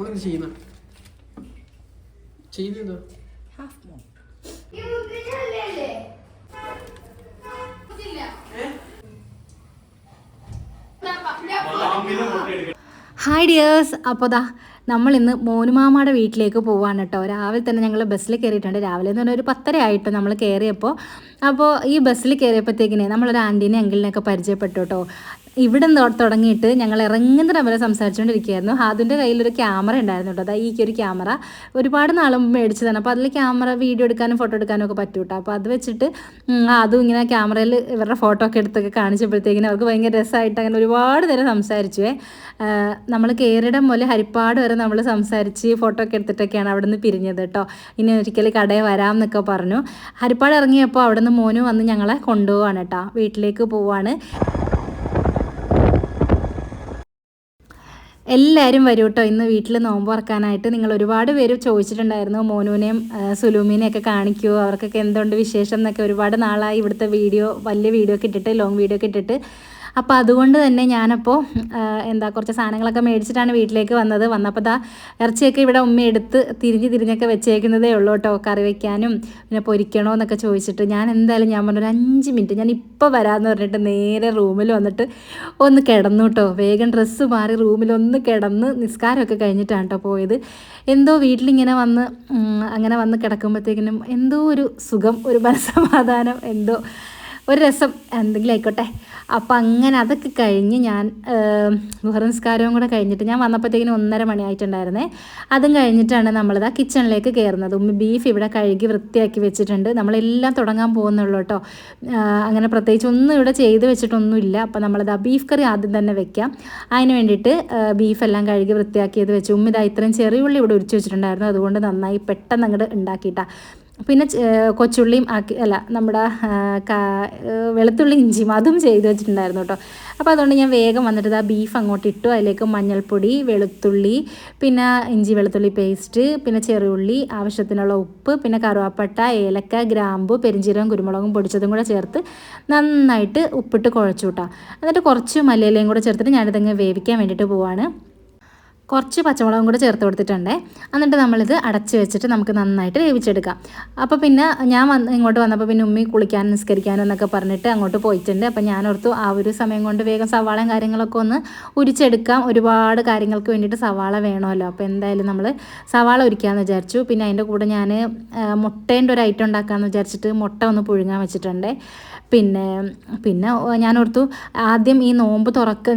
Hi dears. അപ്പോൾ നമ്മളിന്ന് മോനുമാമയുടെ വീട്ടിലേക്ക് പോവാണ് കേട്ടോ. രാവിലെ തന്നെ ഞങ്ങൾ ബസ്സിൽ കയറിയിട്ടുണ്ട്. രാവിലെ എന്ന് പറഞ്ഞാൽ ഒരു 10:30 ആയിട്ടോ നമ്മൾ കയറിയപ്പോൾ. അപ്പോൾ ഈ ബസ്സിൽ കയറിയപ്പോഴത്തേക്കിനെ നമ്മളൊരു ആൻറ്റീനെ അങ്കിളിനെയൊക്കെ പരിചയപ്പെട്ടു കേട്ടോ. ഇവിടെ തുടങ്ങിയിട്ട് ഞങ്ങൾ ഇറങ്ങുന്ന വരെ സംസാരിച്ചുകൊണ്ടിരിക്കുകയായിരുന്നു. അതിൻ്റെ കയ്യിലൊരു ക്യാമറ ഉണ്ടായിരുന്നു കേട്ടോ. ഈ ഒരു ക്യാമറ ഒരുപാട് നാളും മേടിച്ചതാണ്. അപ്പോൾ അതിൽ ക്യാമറ വീഡിയോ എടുക്കാനും ഫോട്ടോ എടുക്കാനും ഒക്കെ പറ്റും കേട്ടോ. അപ്പോൾ അത് വെച്ചിട്ട് അതും ഇങ്ങനെ ക്യാമറയിൽ ഇവരുടെ ഫോട്ടോ ഒക്കെ എടുത്തൊക്കെ കാണിച്ചപ്പോഴത്തേക്കിനും അവർക്ക് ഭയങ്കര രസമായിട്ട് അങ്ങനെ ഒരുപാട് നേരം സംസാരിച്ചുവേ. നമ്മൾ കയറിയിടം പോലെ ഹരിപ്പാട് വരെ നമ്മൾ സംസാരിച്ച് ഫോട്ടോ ഒക്കെ എടുത്തിട്ടൊക്കെയാണ് അവിടെ നിന്ന് പിരിഞ്ഞത് കേട്ടോ. ഇനി ഒരിക്കലും കടയിൽ വരാം എന്നൊക്കെ പറഞ്ഞു. ഹരിപ്പാട് ഇറങ്ങിയപ്പോൾ അവിടെ നിന്ന് മോന് വന്ന് ഞങ്ങളെ കൊണ്ടുപോവാണ് കേട്ടോ. വീട്ടിലേക്ക് പോവാണ്. എല്ലാവരും വരും കേട്ടോ ഇന്ന് വീട്ടിൽ നോമ്പ് തുറക്കാനായിട്ട്. നിങ്ങൾ ഒരുപാട് പേര് ചോദിച്ചിട്ടുണ്ടായിരുന്നു മോനുവിനെയും സുലൂമിനെയൊക്കെ കാണിക്കുമോ, അവർക്കൊക്കെ എന്തുകൊണ്ട് വിശേഷം എന്നൊക്കെ. ഒരുപാട് നാളായി ഇവിടുത്തെ വലിയ വീഡിയോ ഒക്കെ ഇട്ടിട്ട്, ലോങ് വീഡിയോ ഒക്കെ ഇട്ടിട്ട്. അപ്പോൾ അതുകൊണ്ട് തന്നെ ഞാനപ്പോൾ കുറച്ച് സാധനങ്ങളൊക്കെ മേടിച്ചിട്ടാണ് വീട്ടിലേക്ക് വന്നപ്പോൾ ഇറച്ചിയൊക്കെ ഇവിടെ ഉമ്മ എടുത്ത് തിരിഞ്ഞൊക്കെ വെച്ചേക്കുന്നതേ ഉള്ളൂ കേട്ടോ. കറി വയ്ക്കാനും പിന്നെ പൊരിക്കണോ എന്നൊക്കെ ചോദിച്ചിട്ട് ഞാൻ പറഞ്ഞൊരു 5 മിനിറ്റ് ഞാൻ ഇപ്പോൾ വരാമെന്ന് പറഞ്ഞിട്ട് നേരെ റൂമിൽ വന്നിട്ട് ഒന്ന് കിടന്നു കേട്ടോ. വേഗം ഡ്രസ്സ് മാറി റൂമിൽ ഒന്ന് കിടന്ന് നിസ്കാരമൊക്കെ കഴിഞ്ഞിട്ടാണ് കേട്ടോ പോയത്. എന്തോ വീട്ടിലിങ്ങനെ അങ്ങനെ വന്ന് കിടക്കുമ്പോഴത്തേക്കിനും എന്തോ ഒരു സുഖം, ഒരു മനസ്സമാധാനം, എന്തോ ഒരു രസം, എന്തെങ്കിലും ആയിക്കോട്ടെ. അപ്പം അങ്ങനെ അതൊക്കെ കഴിഞ്ഞ് ഞാൻ നിസ്കാരവും കൂടെ കഴിഞ്ഞിട്ട് ഞാൻ വന്നപ്പോഴത്തേക്കിനും 1:30 മണിയായിട്ടുണ്ടായിരുന്നേ. അതും കഴിഞ്ഞിട്ടാണ് നമ്മളിതാ കിച്ചണിലേക്ക് കയറുന്നത്. ഉമ്മ ബീഫ് ഇവിടെ കഴുകി വൃത്തിയാക്കി വെച്ചിട്ടുണ്ട്. നമ്മളെല്ലാം തുടങ്ങാൻ പോകുന്നുള്ളൂ കേട്ടോ. അങ്ങനെ പ്രത്യേകിച്ച് ഒന്നും ഇവിടെ ചെയ്ത് വെച്ചിട്ടൊന്നുമില്ല. അപ്പം നമ്മളിതാ ബീഫ് കറി ആദ്യം തന്നെ വെക്കാം. അതിന് വേണ്ടിയിട്ട് ബീഫെല്ലാം കഴുകി വൃത്തിയാക്കിയത് വെച്ച് ഉമ്മ ഇതാ ഇത്രയും ചെറിയുള്ളി ഇവിടെ ഉരിച്ച് വെച്ചിട്ടുണ്ടായിരുന്നു. അതുകൊണ്ട് നന്നായി പെട്ടെന്ന് അങ്ങോട്ട് ഉണ്ടാക്കിയിട്ടാണ്. പിന്നെ കൊച്ചുള്ളിയും നമ്മുടെ വെളുത്തുള്ളി ഇഞ്ചിയും അതും ചെയ്ത് വെച്ചിട്ടുണ്ടായിരുന്നു കേട്ടോ. അപ്പോൾ അതുകൊണ്ട് ഞാൻ വേഗം വന്നിട്ട് ബീഫ് അങ്ങോട്ട് ഇട്ടു. അതിലേക്ക് മഞ്ഞൾപ്പൊടി, വെളുത്തുള്ളി, പിന്നെ ഇഞ്ചി വെളുത്തുള്ളി പേസ്റ്റ്, പിന്നെ ചെറിയുള്ളി, ആവശ്യത്തിനുള്ള ഉപ്പ്, പിന്നെ കറുവാപ്പട്ട, ഏലക്ക, ഗ്രാമ്പു, പെരിഞ്ചീരകം, കുരുമുളകും പൊടിച്ചതും കൂടെ ചേർത്ത് നന്നായിട്ട് ഉപ്പിട്ട് കുഴച്ചു കേട്ടോ. എന്നിട്ട് കുറച്ച് മല്ലിയിലയും കൂടെ ചേർത്തിട്ട് ഞാനിതങ്ങ് വേവിക്കാൻ വേണ്ടിയിട്ട് പോവാണ്. കുറച്ച് പച്ചമുളകും കൂടെ ചേർത്ത് കൊടുത്തിട്ടുണ്ട്. എന്നിട്ട് നമ്മളിത് അടച്ച് വെച്ചിട്ട് നമുക്ക് നന്നായിട്ട് വേവിച്ചെടുക്കാം. അപ്പോൾ പിന്നെ ഞാൻ ഇങ്ങോട്ട് വന്നപ്പോൾ പിന്നെ ഉമ്മി കുളിക്കാനും നിസ്കരിക്കാനും എന്നൊക്കെ പറഞ്ഞിട്ട് അങ്ങോട്ട് പോയിട്ടുണ്ട്. അപ്പോൾ ഞാനോർത്തു ആ ഒരു സമയം കൊണ്ട് വേഗം സവാളയും കാര്യങ്ങളൊക്കെ ഒന്ന് ഉരിച്ചെടുക്കാം. ഒരുപാട് കാര്യങ്ങൾക്ക് വേണ്ടിയിട്ട് സവാള വേണമല്ലോ. അപ്പോൾ എന്തായാലും നമ്മൾ സവാള ഉരിക്കാമെന്ന് വിചാരിച്ചു. പിന്നെ അതിൻ്റെ കൂടെ ഞാൻ മുട്ടേൻ്റെ ഒരു ഐറ്റം ഉണ്ടാക്കാമെന്ന് വിചാരിച്ചിട്ട് മുട്ട ഒന്ന് പുഴുങ്ങാൻ വെച്ചിട്ടുണ്ട്. പിന്നെ ഞാനോർത്തു ആദ്യം ഈ നോമ്പ്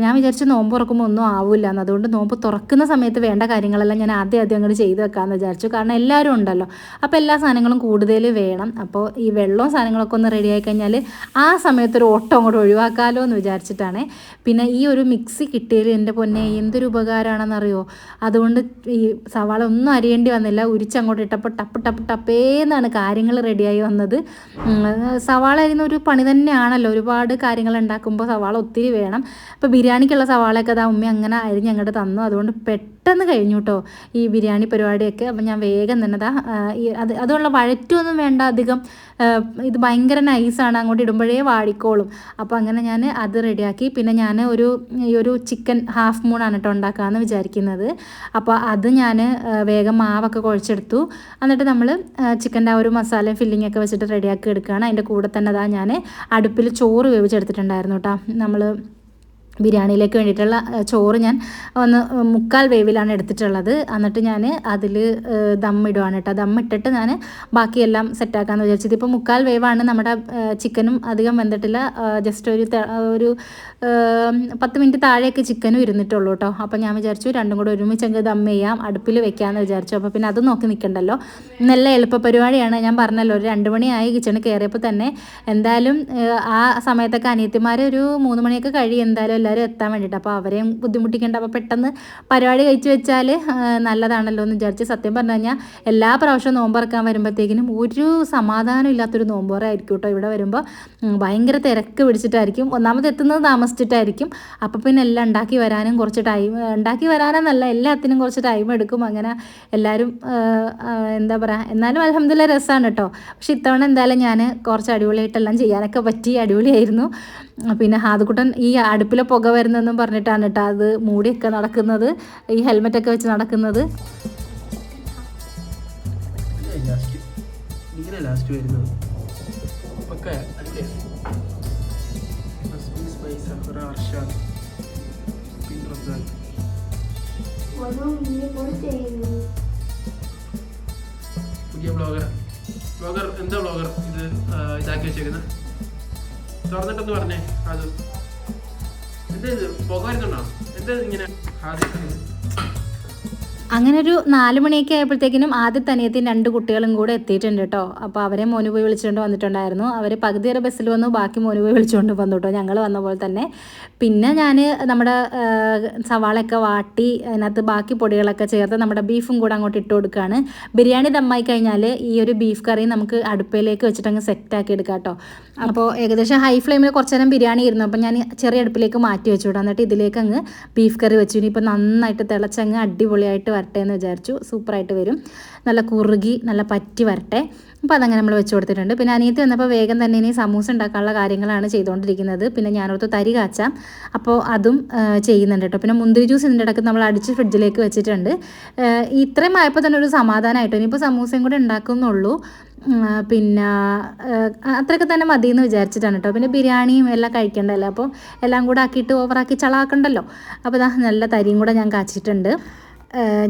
ഞാൻ വിചാരിച്ചു നോമ്പ് തുറക്കുമ്പോൾ ഒന്നും ആവില്ല എന്ന്. അതുകൊണ്ട് നോമ്പ് തുറക്കുന്ന സമയത്ത് വേണ്ട കാര്യങ്ങളെല്ലാം ഞാൻ ആദ്യം അങ്ങോട്ട് ചെയ്ത് വെക്കാമെന്ന് വിചാരിച്ചു. കാരണം എല്ലാവരും ഉണ്ടല്ലോ. അപ്പോൾ എല്ലാ സാധനങ്ങളും കൂടുതൽ വേണം. അപ്പോൾ ഈ വെള്ളവും സാധനങ്ങളൊക്കെ ഒന്ന് റെഡി ആയി കഴിഞ്ഞാൽ ആ സമയത്തൊരു ഓട്ടം അങ്ങോട്ട് ഒഴിവാക്കാമല്ലോ എന്ന് വിചാരിച്ചിട്ടാണ്. പിന്നെ ഈ ഒരു മിക്സി കിട്ടിയതിൽ എൻ്റെ പൊന്നെ എന്തൊരു ഉപകാരമാണെന്നറിയോ. അതുകൊണ്ട് ഈ സവാള ഒന്നും അരിയേണ്ടി വന്നില്ല. ഉരിച്ചങ്ങോട്ട് ഇട്ടപ്പോൾ ടപ്പേന്നാണ് കാര്യങ്ങൾ റെഡിയായി വന്നത്. സവാള അരിയുന്ന ഒരു പണി തന്നെയാണല്ലോ. ഒരുപാട് കാര്യങ്ങൾ ഉണ്ടാക്കുമ്പോൾ സവാള ഒത്തിരി വേണം. അപ്പോൾ ബിരിയാണിക്കുള്ള സവാളയൊക്കെ ഉമ്മ അങ്ങനെ അരിഞ്ഞ് അങ്ങോട്ട് തന്നു. അതുകൊണ്ട് പെട്ടെന്ന് കഴിഞ്ഞു കേട്ടോ ഈ ബിരിയാണി പരിപാടിയൊക്കെ. അപ്പം ഞാൻ വേഗം തന്നെ അതുള്ള വഴറ്റൊന്നും വേണ്ട അധികം. ഇത് ഭയങ്കര നൈസാണ്, അങ്ങോട്ട് ഇടുമ്പോഴേ വാടിക്കോളും. അപ്പോൾ അങ്ങനെ ഞാൻ അത് റെഡിയാക്കി. പിന്നെ ഞാൻ ഈ ഒരു ചിക്കൻ ഹാഫ് മൂണാണ് കേട്ടോ ഉണ്ടാക്കാമെന്ന് വിചാരിക്കുന്നത്. അപ്പോൾ അത് ഞാൻ വേഗം മാവൊക്കെ കുഴച്ചെടുത്തു. എന്നിട്ട് നമ്മൾ ചിക്കൻ്റെ ആ ഒരു മസാലയും ഫില്ലിംഗ് ഒക്കെ വെച്ചിട്ട് റെഡിയാക്കി എടുക്കുകയാണ്. അതിൻ്റെ കൂടെ തന്നെ ഞാൻ അടുപ്പിൽ ചോറ് വേവിച്ചെടുത്തിട്ടുണ്ടായിരുന്നു കേട്ടോ. നമ്മൾ ബിരിയാണിയിലേക്ക് വേണ്ടിയിട്ടുള്ള ചോറ് ഞാൻ ഒന്ന് 3/4 വേവിലാണ് എടുത്തിട്ടുള്ളത്. എന്നിട്ട് ഞാൻ അതിൽ ദമ്മിടുവാണ് കേട്ടോ. ദമ്മിട്ടിട്ട് ഞാൻ ബാക്കിയെല്ലാം സെറ്റാക്കാമെന്ന് വിചാരിച്ചത്. ഇപ്പോൾ 3/4 വേവാണ്. നമ്മുടെ ചിക്കനും അധികം വെന്തിട്ടില്ല. ജസ്റ്റ് ഒരു 10 മിനിറ്റ് താഴെയൊക്കെ ചിക്കനും ഇരുന്നിട്ടുള്ളൂ കേട്ടോ. അപ്പോൾ ഞാൻ വിചാരിച്ചു രണ്ടും കൂടെ ഒരുമിച്ചങ്ങ് ദം ചെയ്യാം, അടുപ്പിൽ വെക്കാമെന്ന് വിചാരിച്ചു. അപ്പോൾ പിന്നെ അത് നോക്കി നിൽക്കണ്ടല്ലോ. നല്ല എളുപ്പ പരിപാടിയാണ്. ഞാൻ പറഞ്ഞല്ലോ ഒരു 2 മണിയായി കിച്ചണിൽ കയറിയപ്പോൾ തന്നെ. എന്തായാലും ആ സമയത്തൊക്കെ അനിയത്തിമാർ ഒരു 3 മണിയൊക്കെ കഴിയും എന്തായാലും എല്ലാവരും എത്താൻ വേണ്ടിയിട്ട്. അപ്പോൾ അവരെയും ബുദ്ധിമുട്ടിക്കേണ്ട. അപ്പോൾ പെട്ടെന്ന് പരിപാടി കഴിച്ച് വെച്ചാൽ നല്ലതാണല്ലോ എന്ന് വിചാരിച്ച്. സത്യം പറഞ്ഞു കഴിഞ്ഞാൽ എല്ലാ പ്രാവശ്യവും നോമ്പറക്കാൻ വരുമ്പോഴത്തേക്കിനും ഒരു സമാധാനം ഇല്ലാത്തൊരു നോമ്പുറയായിരിക്കും കേട്ടോ. ഇവിടെ വരുമ്പോൾ ഭയങ്കര തിരക്ക് പിടിച്ചിട്ടായിരിക്കും. ഒന്നാമത് എത്തുന്നത് താമസിച്ചിട്ടായിരിക്കും. അപ്പോൾ പിന്നെ എല്ലാം ഉണ്ടാക്കി വരാനും കുറച്ച് ടൈം, ഉണ്ടാക്കി വരാനെന്നല്ല എല്ലാത്തിനും കുറച്ച് ടൈം എടുക്കും. അങ്ങനെ എല്ലാവരും എന്നാലും അൽഹംദുലില്ലാ രസമാണ് കേട്ടോ. പക്ഷെ ഇത്തവണ എന്തായാലും ഞാൻ കുറച്ച് അടിപൊളിയായിട്ടെല്ലാം ചെയ്യാനൊക്കെ പറ്റി. അടിപൊളിയായിരുന്നു. പിന്നെ ഹാദുക്കുട്ടൻ ഈ അടുപ്പിലെ പുക വരുന്നതെന്നും പറഞ്ഞിട്ടാണ് കേട്ടോ അത് മൂടിയൊക്കെ നടക്കുന്നത്, ഈ ഹെൽമെറ്റൊക്കെ വെച്ച് നടക്കുന്നത്. പുതിയ ബ്ലോഗർ എന്താ ബ്ലോഗർ ഇത് ഇതാക്കി വെച്ചേക്കുന്നത്? തുറന്നിട്ടൊന്ന് പറഞ്ഞേ. അത് എന്താ ഇത് പുക വരുന്നുണ്ടോ? എന്താ ഇങ്ങനെ അങ്ങനെ ഒരു 4 മണിയൊക്കെ ആയപ്പോഴത്തേക്കിനും ആദ്യത്തെ അനിയത്തിയും 2 കുട്ടികളും കൂടെ എത്തിയിട്ടുണ്ട് കേട്ടോ. അപ്പോൾ അവരെ മോന് പോയി വിളിച്ചുകൊണ്ട് വന്നിട്ടുണ്ടായിരുന്നു. അവർ പകുതി വരെ ബസ്സിൽ വന്നു, ബാക്കി മോന് പോയി വിളിച്ചുകൊണ്ട് വന്നു കേട്ടോ, ഞങ്ങൾ വന്ന പോലെ തന്നെ. പിന്നെ ഞാൻ നമ്മുടെ സവാളയൊക്കെ വാട്ടി അതിനകത്ത് ബാക്കി പൊടികളൊക്കെ ചേർത്ത് നമ്മുടെ ബീഫും കൂടെ അങ്ങോട്ട് ഇട്ട് കൊടുക്കുകയാണ്. ബിരിയാണി ദമ്മായി കഴിഞ്ഞാൽ ഈ ഒരു ബീഫ് കറി നമുക്ക് അടുപ്പിലേക്ക് വെച്ചിട്ട് അങ്ങ് സെറ്റാക്കി എടുക്കാം കേട്ടോ. അപ്പോൾ ഏകദേശം ഹൈ ഫ്ലെയിമിൽ കുറച്ച് നേരം ബിരിയാണി ഇരുന്നു. അപ്പോൾ ഞാൻ ചെറിയ അടുപ്പിലേക്ക് മാറ്റി വെച്ചു വിടാം. എന്നിട്ട് ഇതിലേക്ക് അങ്ങ് ബീഫ് കറി വെച്ചു. ഇനിയിപ്പോൾ നന്നായിട്ട് തിളച്ചങ്ങ് അടിപൊളിയായിട്ട് വരട്ടെ എന്ന് വിചാരിച്ചു. സൂപ്പറായിട്ട് വരും, നല്ല കുറുകി നല്ല പറ്റി വരട്ടെ. അപ്പോൾ അതങ്ങനെ നമ്മൾ വെച്ച് കൊടുത്തിട്ടുണ്ട്. പിന്നെ അനിയത്തി വന്നപ്പോൾ വേഗം തന്നെ ഇനി സമൂസ ഉണ്ടാക്കാനുള്ള കാര്യങ്ങളാണ് ചെയ്തുകൊണ്ടിരിക്കുന്നത്. പിന്നെ ഞാനോർത്ത് തരി കാച്ചാം, അപ്പോൾ അതും ചെയ്യുന്നുണ്ട് കേട്ടോ. പിന്നെ മുന്തിരി ജ്യൂസ് ഇതിൻ്റെ ഇടയ്ക്ക് നമ്മൾ അടിച്ച് ഫ്രിഡ്ജിലേക്ക് വെച്ചിട്ടുണ്ട്. ഇത്രയും ആയപ്പോൾ തന്നെ ഒരു സമാധാനമായിട്ടോ. ഇനിയിപ്പോൾ സമൂസയും കൂടെ ഉണ്ടാക്കുന്നുള്ളൂ. പിന്നെ അത്രയൊക്കെ തന്നെ മതി എന്ന് വിചാരിച്ചിട്ടാണ് കേട്ടോ. പിന്നെ ബിരിയാണിയും എല്ലാം കഴിക്കണ്ടല്ലോ, അപ്പോൾ എല്ലാം കൂടെ ആക്കിയിട്ട് ഓവറാക്കി ചളാക്കണ്ടല്ലോ. അപ്പോൾ ഇതാ നല്ല തരിയും കൂടെ ഞാൻ കാച്ചിട്ടുണ്ട്.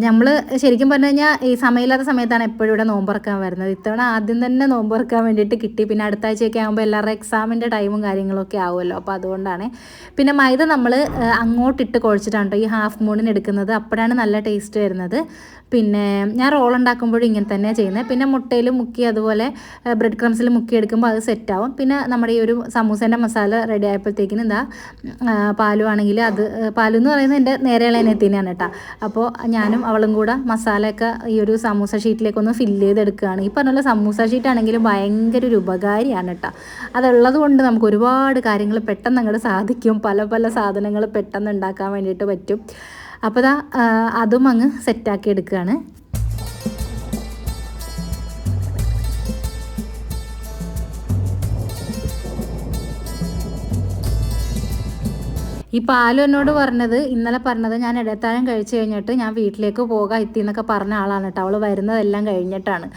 നമ്മൾ ശരിക്കും പറഞ്ഞു കഴിഞ്ഞാൽ ഈ സമയമില്ലാത്ത സമയത്താണ് എപ്പോഴും ഇവിടെ നോമ്പുറക്കാൻ വരുന്നത്. ഇത്തവണ ആദ്യം തന്നെ നോമ്പുറക്കാൻ വേണ്ടിയിട്ട് കിട്ടി. പിന്നെ അടുത്ത ആഴ്ചയൊക്കെ ആകുമ്പോൾ എല്ലാവരുടെ എക്സാമിൻ്റെ ടൈമും കാര്യങ്ങളൊക്കെ ആവുമല്ലോ, അപ്പോൾ അതുകൊണ്ടാണ്. പിന്നെ മൈദ നമ്മൾ അങ്ങോട്ടിട്ട് കുഴച്ചിട്ടാണ് കേട്ടോ ഈ ഹാഫ് മൂണിന് എടുക്കുന്നത്. അപ്പോഴാണ് നല്ല ടേസ്റ്റ് വരുന്നത്. പിന്നെ ഞാൻ റോൾ ഉണ്ടാക്കുമ്പോഴും ഇങ്ങനെ തന്നെയാണ് ചെയ്യുന്നത്. പിന്നെ മുട്ടയിൽ മുക്കി അതുപോലെ ബ്രെഡ് ക്രംസിൽ മുക്കി എടുക്കുമ്പോൾ അത് സെറ്റാവും. പിന്നെ നമ്മുടെ ഈ ഒരു സമൂസേൻ്റെ മസാല റെഡി ആയപ്പോഴത്തേക്കിനും എന്താ പാലു ആണെങ്കിൽ അത് പാലു എന്ന് പറയുന്നത് എൻ്റെ നേരെയുള്ള ഇനത്തിനെയാണ് കേട്ടോ. അപ്പോൾ ഞാനും അവളും കൂടെ മസാലയൊക്കെ ഈ ഒരു സമൂസ ഷീറ്റിലേക്കൊന്ന് ഫില്ല് ചെയ്തെടുക്കുകയാണ്. ഈ പറഞ്ഞ സമൂസ ഷീറ്റാണെങ്കിലും ഭയങ്കര ഒരു ഉപകാരിയാണ് കേട്ടോ. അതുള്ളത് കൊണ്ട് നമുക്ക് ഒരുപാട് കാര്യങ്ങൾ പെട്ടെന്ന് അങ്ങോട്ട് സാധിക്കും. പല പല സാധനങ്ങൾ പെട്ടെന്ന് ഉണ്ടാക്കാൻ വേണ്ടിയിട്ട് പറ്റും. അപ്പോൾ ദാ അതും അങ്ങ് സെറ്റാക്കി എടുക്കുകയാണ്. ഈ പാലു എന്നോട് ഇന്നലെ പറഞ്ഞത് ഞാൻ ഇടത്താഴം കഴിച്ച് കഴിഞ്ഞിട്ട് ഞാൻ വീട്ടിലേക്ക് പോകാം എത്തി എന്നൊക്കെ പറഞ്ഞ ആളാണ് കേട്ടോ. അവൾ വരുന്നതെല്ലാം കഴിഞ്ഞിട്ടാണ്.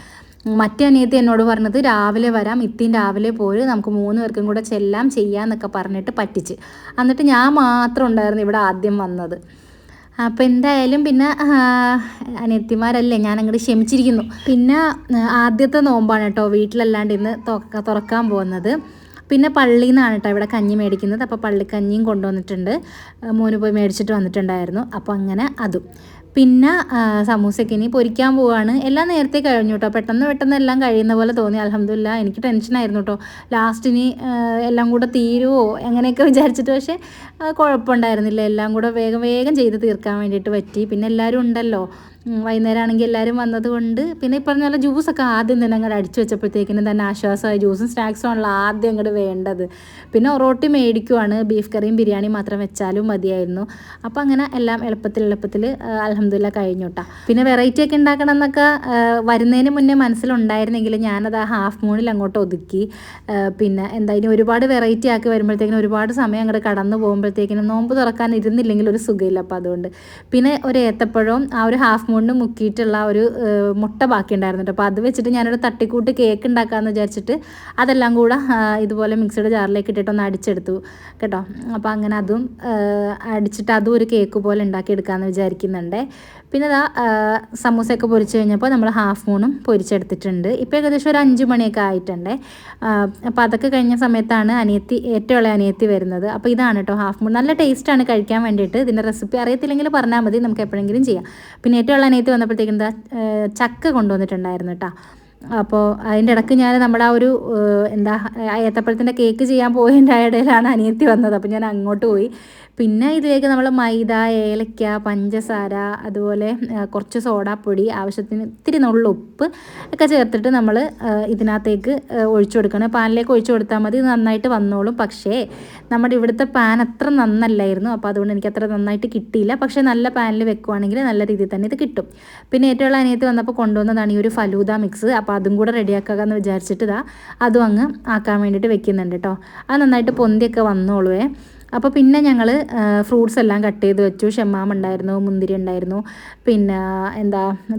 മറ്റേ അനിയത്തി എന്നോട് പറഞ്ഞത് രാവിലെ വരാം, ഇത്തിയും രാവിലെ പോയി നമുക്ക് 3 പേർക്കും കൂടെ ചെയ്യാമെന്നൊക്കെ പറഞ്ഞിട്ട് പറ്റിച്ച്. എന്നിട്ട് ഞാൻ മാത്രം ഉണ്ടായിരുന്നു ഇവിടെ ആദ്യം വന്നത്. അപ്പോൾ എന്തായാലും പിന്നെ അനിയത്തിമാരല്ലേ, ഞാൻ അങ്ങോട്ട് ക്ഷമിച്ചിരിക്കുന്നു. പിന്നെ ആദ്യത്തെ നോമ്പാണ് കേട്ടോ വീട്ടിലല്ലാണ്ട് ഇന്ന് തുറക്കാൻ പോകുന്നത്. പിന്നെ പള്ളിയിൽ നിന്നാണ് കേട്ടോ ഇവിടെ കഞ്ഞി മേടിക്കുന്നത്. അപ്പോൾ പള്ളിക്കഞ്ഞിയും കൊണ്ടുവന്നിട്ടുണ്ട്, മോന് പോയി മേടിച്ചിട്ട് വന്നിട്ടുണ്ടായിരുന്നു. അപ്പോൾ അങ്ങനെ അതും. പിന്നെ സമൂസയ്ക്ക് ഇനി പൊരിക്കാൻ പോവുകയാണ്. എല്ലാം നേരത്തെ കഴിഞ്ഞു കേട്ടോ, പെട്ടെന്ന് എല്ലാം കഴിയുന്ന പോലെ തോന്നി. അൽഹംദുലില്ലാ, എനിക്ക് ടെൻഷനായിരുന്നു കേട്ടോ ലാസ്റ്റിന് എല്ലാം കൂടെ തീരുമോ അങ്ങനെയൊക്കെ വിചാരിച്ചിട്ട്. പക്ഷേ കുഴപ്പമുണ്ടായിരുന്നില്ല, എല്ലാം കൂടെ വേഗം ചെയ്ത് തീർക്കാൻ വേണ്ടിയിട്ട് പറ്റി. പിന്നെ എല്ലാവരും ഉണ്ടല്ലോ, വൈകുന്നേരം ആണെങ്കിൽ എല്ലാവരും വന്നതുകൊണ്ട്. പിന്നെ ഈ പറഞ്ഞ പോലെ ജ്യൂസൊക്കെ ആദ്യം തന്നെ അങ്ങോട്ട് അടിച്ചു വെച്ചപ്പോഴത്തേക്കിനും തന്നെ ആശ്വാസമായി. ജ്യൂസും സ്നാക്സും ആണല്ലോ ആദ്യം അങ്ങോട്ട് വേണ്ടത്. പിന്നെ ഒറോട്ടി മേടിക്കുവാണ്, ബീഫ് കറിയും ബിരിയാണിയും മാത്രം വെച്ചാലും മതിയായിരുന്നു. അപ്പോൾ അങ്ങനെ എല്ലാം എളുപ്പത്തിൽ അൽഹംദുലില്ലാ കഴിഞ്ഞു കേട്ടോ. പിന്നെ വെറൈറ്റി ഒക്കെ ഉണ്ടാക്കണം എന്നൊക്കെ വരുന്നതിന് മുന്നേ മനസ്സിലുണ്ടായിരുന്നെങ്കിൽ ഞാനത് ആ ഹാഫ് മൂണിൽ അങ്ങോട്ട് ഒതുക്കി. പിന്നെ എന്തായാലും ഒരുപാട് വെറൈറ്റി ആക്കി വരുമ്പോഴത്തേക്കിനും ഒരുപാട് സമയം അങ്ങോട്ട് കടന്നു പോകുമ്പോഴത്തേക്കിനും നോമ്പ് തുറക്കാൻ ഇരുന്നില്ലെങ്കിൽ ഒരു സുഖമില്ല. അപ്പോൾ അതുകൊണ്ട് പിന്നെ ഒരു ഏത്തപ്പഴവും ആ ഒരു ഹാഫ് മൂണിന് മുക്കിയിട്ടുള്ള ഒരു മുട്ട ബാക്കി ഉണ്ടായിരുന്നു കേട്ടോ. അപ്പോൾ അത് വെച്ചിട്ട് ഞാനൊരു തട്ടിക്കൂട്ട് കേക്ക് ഉണ്ടാക്കാമെന്ന് വിചാരിച്ചിട്ട് അതെല്ലാം കൂടെ ഇതുപോലെ മിക്സിയുടെ ജാറിലേക്ക് ഇട്ടിട്ടൊന്ന് അടിച്ചെടുത്തു കേട്ടോ. അപ്പോൾ അങ്ങനെ അതും അടിച്ചിട്ട് അതും ഒരു കേക്ക് പോലെ ഉണ്ടാക്കിയെടുക്കാമെന്ന് വിചാരിക്കുന്നുണ്ട്. പിന്നെ അതാ സമൂസയൊക്കെ പൊരിച്ച് കഴിഞ്ഞപ്പോൾ നമ്മൾ ഹാഫ് മൂണും പൊരിച്ചെടുത്തിട്ടുണ്ട്. ഇപ്പോൾ ഏകദേശം ഒരു 5 മണിയൊക്കെ ആയിട്ടുണ്ട്. അപ്പോൾ അതൊക്കെ കഴിഞ്ഞ സമയത്താണ് ഏറ്റവും ഇളയ അനിയത്തി വരുന്നത്. അപ്പോൾ ഇതാണ് കേട്ടോ ഹാഫ് മൂൺ. നല്ല ടേസ്റ്റാണ് കഴിക്കാൻ വേണ്ടിയിട്ട്. ഇതിൻ്റെ റെസിപ്പി അറിയത്തില്ലെങ്കിൽ പറഞ്ഞാൽ മതി, നമുക്ക് എപ്പോഴെങ്കിലും ചെയ്യാം. പിന്നെ ഏറ്റവും ഇളയ അനിയത്തി വന്നപ്പോഴത്തേക്കും എന്താ ചക്ക കൊണ്ടുവന്നിട്ടുണ്ടായിരുന്നു കേട്ടോ. അപ്പോൾ അതിൻ്റെ ഇടയ്ക്ക് ഞാൻ നമ്മുടെ ആ ഒരു ഏത്തപ്പഴത്തിൻ്റെ കേക്ക് ചെയ്യാൻ പോയതിൻ്റെ ഇടയിലാണ് അനിയത്തി വന്നത്. അപ്പോൾ ഞാൻ അങ്ങോട്ട് പോയി. പിന്നെ ഇതിലേക്ക് നമ്മൾ മൈദ, ഏലക്ക, പഞ്ചസാര, അതുപോലെ കുറച്ച് സോഡാപ്പൊടി, ആവശ്യത്തിന് ഇത്തിരി നുള്ളു ഉപ്പ് ഒക്കെ ചേർത്തിട്ട് നമ്മൾ ഇതിനകത്തേക്ക് ഒഴിച്ചു കൊടുക്കണം. പാനിലേക്ക് ഒഴിച്ചു കൊടുത്താൽ മതി, ഇത് നന്നായിട്ട് വന്നോളും. പക്ഷേ നമ്മുടെ ഇവിടുത്തെ പാൻ അത്ര നന്നല്ലായിരുന്നു, അപ്പോൾ അതുകൊണ്ട് എനിക്ക് അത്ര നന്നായിട്ട് കിട്ടിയില്ല. പക്ഷേ നല്ല പാനിൽ വെക്കുവാണെങ്കിൽ നല്ല രീതിയിൽ തന്നെ ഇത് കിട്ടും. പിന്നെ ഏറ്റവും അനിയത്തി വന്നപ്പോൾ കൊണ്ടുവന്നതാണ് ഈ ഒരു ഫലൂദ മിക്സ്. അപ്പോൾ അതും കൂടെ റെഡിയാക്കുക എന്ന് വിചാരിച്ചിട്ട് അതും അങ്ങ് ആക്കാൻ വേണ്ടിയിട്ട് വെക്കുന്നുണ്ട് കേട്ടോ. അത് നന്നായിട്ട് പൊന്തിയൊക്കെ വന്നോളുവേ. അപ്പോൾ പിന്നെ ഞങ്ങൾ ഫ്രൂട്ട്സ് എല്ലാം കട്ട് ചെയ്ത് വെച്ചു. ഷെമ്മാം ഉണ്ടായിരുന്നു, മുന്തിരി ഉണ്ടായിരുന്നു, പിന്നെ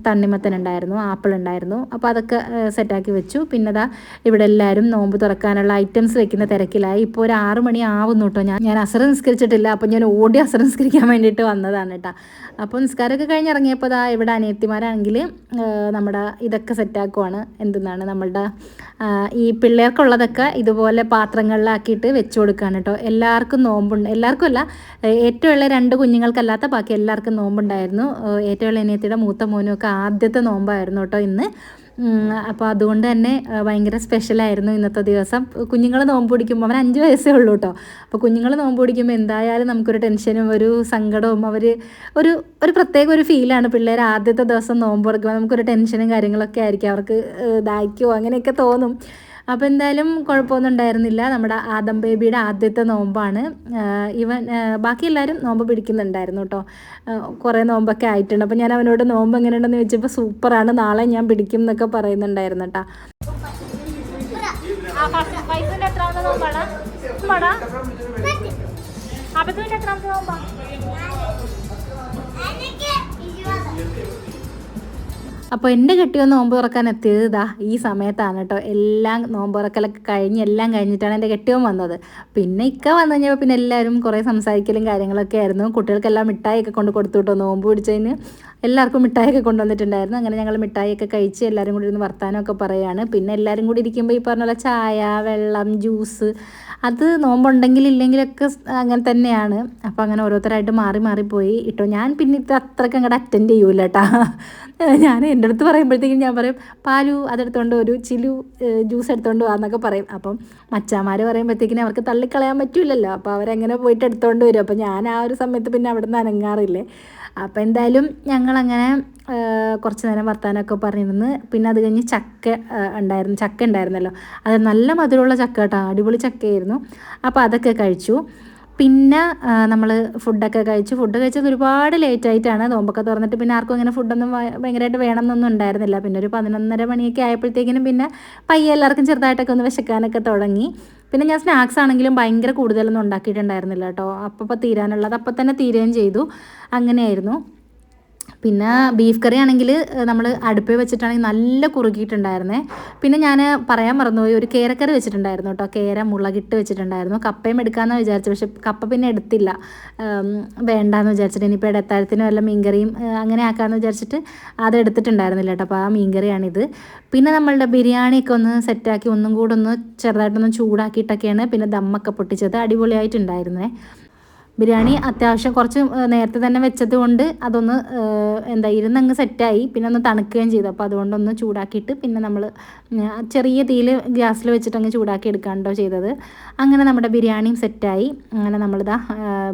തണ്ണിമത്തൻ ഉണ്ടായിരുന്നു, ആപ്പിൾ ഉണ്ടായിരുന്നു. അപ്പോൾ അതൊക്കെ സെറ്റാക്കി വെച്ചു. പിന്നെ ഇവിടെ എല്ലാവരും നോമ്പ് തുറക്കാനുള്ള ഐറ്റംസ് വെക്കുന്ന തിരക്കിലായി. ഇപ്പോൾ ഒരു 6 മണി ആവുന്നു കേട്ടോ. ഞാൻ അസർ നിസ്കരിച്ചിട്ടില്ല, അപ്പോൾ ഞാൻ ഓടി അസർ നിസ്കരിക്കാൻ വേണ്ടിയിട്ട് വന്നതാണ് കേട്ടോ. അപ്പോൾ നിസ്കാരമൊക്കെ കഴിഞ്ഞിറങ്ങിയപ്പോൾ ഇവിടെ അനിയത്തിമാരാണെങ്കിൽ നമ്മുടെ ഇതൊക്കെ സെറ്റാക്കുവാണ്. എന്തെന്നാണ് നമ്മളുടെ ഈ പിള്ളേർക്കുള്ളതൊക്കെ ഇതുപോലെ പാത്രങ്ങളിലാക്കിയിട്ട് വെച്ച് കൊടുക്കുകയാണ് കേട്ടോ. എല്ലാവർക്കും നോമ്പുണ്ട്, എല്ലാവർക്കും അല്ല, ഏറ്റവും ഉള്ള 2 കുഞ്ഞുങ്ങൾക്കല്ലാത്ത ബാക്കി എല്ലാവർക്കും നോമ്പുണ്ടായിരുന്നു. ഏറ്റവും ഉള്ള അനിയത്തിയുടെ മൂത്ത മോനും ഒക്കെ ആദ്യത്തെ നോമ്പായിരുന്നു കേട്ടോ ഇന്ന്. അപ്പോൾ അതുകൊണ്ട് തന്നെ ഭയങ്കര സ്പെഷ്യലായിരുന്നു ഇന്നത്തെ ദിവസം. കുഞ്ഞുങ്ങൾ നോമ്പ് പിടിക്കുമ്പോൾ അവൻ 5 വയസ്സേ ഉള്ളൂ കേട്ടോ. അപ്പോൾ കുഞ്ഞുങ്ങൾ നോമ്പ് പിടിക്കുമ്പോൾ എന്തായാലും നമുക്കൊരു ടെൻഷനും ഒരു സങ്കടവും ഒരു പ്രത്യേക ഒരു ഫീലാണ്. പിള്ളേർ ആദ്യത്തെ ദിവസം നോമ്പ് തുറക്കുമ്പോൾ നമുക്കൊരു ടെൻഷനും കാര്യങ്ങളൊക്കെ ആയിരിക്കും, അവർക്ക് ദാഹിക്കുമോ അങ്ങനെയൊക്കെ തോന്നും. അപ്പോൾ എന്തായാലും കുഴപ്പമൊന്നും ഉണ്ടായിരുന്നില്ല. നമ്മുടെ ആദം ബേബിയുടെ ആദ്യത്തെ നോമ്പാണ്. ബാക്കി എല്ലാവരും നോമ്പ് പിടിക്കുന്നുണ്ടായിരുന്നു കേട്ടോ. കുറേ നോമ്പൊക്കെ ആയിട്ടുണ്ട്. അപ്പോൾ ഞാൻ അവനോട് നോമ്പ് എങ്ങനെയുണ്ടെന്ന് ചോദിച്ചപ്പോൾ സൂപ്പറാണ്, നാളെ ഞാൻ പിടിക്കും എന്നൊക്കെ പറയുന്നുണ്ടായിരുന്നു കേട്ടോ. അപ്പോൾ എൻ്റെ കെട്ടിയൊന്ന് നോമ്പ് തുറക്കാൻ എത്തിയത് ഈ സമയത്താണ് കേട്ടോ. എല്ലാം നോമ്പ് തുറക്കലൊക്കെ എല്ലാം കഴിഞ്ഞിട്ടാണ് എൻ്റെ കെട്ടിയോൻ വന്നത്. പിന്നെ ഇക്ക വന്നു കഴിഞ്ഞപ്പോൾ പിന്നെ എല്ലാവരും കുറേ സംസാരിക്കലും കാര്യങ്ങളൊക്കെ ആയിരുന്നു. കുട്ടികൾക്കെല്ലാം മിഠായിയൊക്കെ കൊണ്ട് കൊടുത്തു കേട്ടോ. നോമ്പ് പിടിച്ചതിന് എല്ലാവർക്കും മിഠായിയൊക്കെ കൊണ്ടുവന്നിട്ടുണ്ടായിരുന്നു. അങ്ങനെ ഞങ്ങൾ മിഠായിയൊക്കെ കഴിച്ച് എല്ലാവരും കൂടി ഇരുന്ന് വർത്താനമൊക്കെ പറയുകയാണ്. പിന്നെ എല്ലാവരും കൂടി ഇരിക്കുമ്പോൾ ഈ പറഞ്ഞ പോലെ ചായ, വെള്ളം, ജ്യൂസ്, അത് നോമ്പുണ്ടെങ്കിൽ ഇല്ലെങ്കിലൊക്കെ അങ്ങനെ തന്നെയാണ്. അപ്പോൾ അങ്ങനെ ഓരോരുത്തരായിട്ട് മാറിപ്പോയി ഇട്ടോ. ഞാൻ പിന്നെ ഇത് അത്രയ്ക്ക് അങ്ങോട്ട് അറ്റൻഡ് ചെയ്യൂല കേട്ടോ. ഞാൻ എൻ്റെ അടുത്ത് പറയുമ്പോഴത്തേക്കും ഞാൻ പറയും പാലു അതെടുത്തോണ്ട് ഒരു ചിലു ജ്യൂസ് എടുത്തോണ്ട് വാന്നൊക്കെ പറയും. അപ്പം മച്ചാമാർ പറയുമ്പോഴത്തേക്കിനും അവർക്ക് തള്ളിക്കളയാൻ പറ്റില്ലല്ലോ. അപ്പോൾ അവരങ്ങനെ പോയിട്ട് എടുത്തോണ്ട് വരും. അപ്പോൾ ഞാൻ ആ ഒരു സമയത്ത് പിന്നെ അവിടെ നിന്ന് അനങ്ങാറില്ലേ. അപ്പോൾ എന്തായാലും ഞങ്ങളങ്ങനെ കുറച്ച് നേരം വർത്താനമൊക്കെ പറഞ്ഞിരുന്ന്. പിന്നെ അത് കഴിഞ്ഞ് ചക്ക ഉണ്ടായിരുന്നല്ലോ, അത് നല്ല മധുരമുള്ള ചക്ക കേട്ടോ, അടിപൊളി ചക്കയായിരുന്നു. അപ്പോൾ അതൊക്കെ കഴിച്ചു. പിന്നെ നമ്മൾ ഫുഡ് കഴിച്ചത് ഒരുപാട് ലേറ്റായിട്ടാണ്. നോമ്പൊക്കെ തുറന്നിട്ട് പിന്നെ ആർക്കും അങ്ങനെ ഫുഡൊന്നും ഭയങ്കരമായിട്ട് വേണമെന്നൊന്നും ഉണ്ടായിരുന്നില്ല. പിന്നെ ഒരു 11:30 മണിയൊക്കെ ആയപ്പോഴത്തേക്കിനും പിന്നെ പയ്യെ എല്ലാവർക്കും ചെറുതായിട്ടൊക്കെ ഒന്ന് വിശക്കാനൊക്കെ തുടങ്ങി. പിന്നെ ഞാൻ സ്നാക്സ് ആണെങ്കിലും ഭയങ്കര കൂടുതലൊന്നും ഉണ്ടാക്കിയിട്ടുണ്ടായിരുന്നില്ല കേട്ടോ. അപ്പോൾ തീരാനുള്ളത് അപ്പം തന്നെ തീരുകയും ചെയ്തു. അങ്ങനെയായിരുന്നു. പിന്നെ ബീഫ് കറി ആണെങ്കിൽ നമ്മൾ അടുപ്പിൽ വെച്ചിട്ടാണെങ്കിൽ നല്ല കുറുകിയിട്ടുണ്ടായിരുന്നേ. പിന്നെ ഞാൻ പറയാൻ മറന്നുപോയി, ഒരു കേരക്കറി വെച്ചിട്ടുണ്ടായിരുന്നു കേട്ടോ. കേര മുളകിട്ട് വെച്ചിട്ടുണ്ടായിരുന്നു. കപ്പയും എടുക്കാമെന്ന് വിചാരിച്ചു, പക്ഷെ കപ്പ പിന്നെ എടുത്തില്ല, വേണ്ടാന്ന് വിചാരിച്ചിട്ട്. ഇനിയിപ്പോൾ ഇടത്താഴത്തിന് വല്ല മീൻകറിയും അങ്ങനെ ആക്കാമെന്ന് വിചാരിച്ചിട്ട് അത് എടുത്തിട്ടുണ്ടായിരുന്നില്ല കേട്ടോ. അപ്പോൾ ആ മീൻകറിയാണിത്. പിന്നെ നമ്മളുടെ ബിരിയാണിയൊക്കെ ഒന്ന് സെറ്റാക്കി ഒന്നും കൂടെ ഒന്ന് ചെറുതായിട്ടൊന്ന് ചൂടാക്കിയിട്ടൊക്കെയാണ് പിന്നെ ദമ്മൊക്കെ പൊട്ടിച്ചത്. അടിപൊളിയായിട്ടുണ്ടായിരുന്നേ. ബിരിയാണി അത്യാവശ്യം കുറച്ച് നേരത്തെ തന്നെ വെച്ചത് കൊണ്ട് അതൊന്ന് ഇരുന്നങ്ങ് സെറ്റായി. പിന്നെ ഒന്ന് തണുക്കുകയും ചെയ്തു. അപ്പോൾ അതുകൊണ്ടൊന്ന് ചൂടാക്കിയിട്ട് പിന്നെ നമ്മൾ ചെറിയ തീയിൽ ഗ്യാസിൽ വെച്ചിട്ടങ്ങ് ചൂടാക്കി എടുക്കാണ്ടോ ചെയ്തത്. അങ്ങനെ നമ്മുടെ ബിരിയാണിയും സെറ്റായി. അങ്ങനെ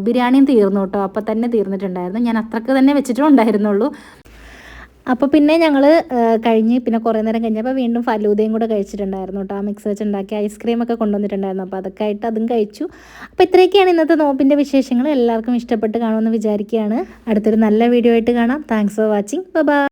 ബിരിയാണിയും തീർന്നു കേട്ടോ. അപ്പോൾ തന്നെ തീർന്നിട്ടുണ്ടായിരുന്നു. ഞാൻ അത്രക്ക് തന്നെ വെച്ചിട്ടും ഉണ്ടായിരുന്നുള്ളൂ. അപ്പോൾ പിന്നെ ഞങ്ങൾ കഴിഞ്ഞ് പിന്നെ കുറേ നേരം കഴിഞ്ഞപ്പോൾ വീണ്ടും ഫലൂദയും കൂടെ കഴിച്ചിട്ടുണ്ടായിരുന്നു കേട്ടോ. ആ മിക്സ് വെച്ച് ഉണ്ടാക്കി ഐസ്ക്രീമൊക്കെ കൊണ്ടുവന്നിട്ടുണ്ടായിരുന്നു. അപ്പോൾ അതൊക്കെ ആയിട്ട് അതും കഴിച്ചു. അപ്പോൾ ഇത്രയൊക്കെയാണ് ഇന്നത്തെ നോമ്പിൻ്റെ വിശേഷങ്ങൾ. എല്ലാവർക്കും ഇഷ്ടപ്പെട്ട് കാണുമെന്ന് വിചാരിക്കുകയാണ്. അടുത്തൊരു നല്ല വീഡിയോ ആയിട്ട് കാണാം. Thanks for watching. ബൈ.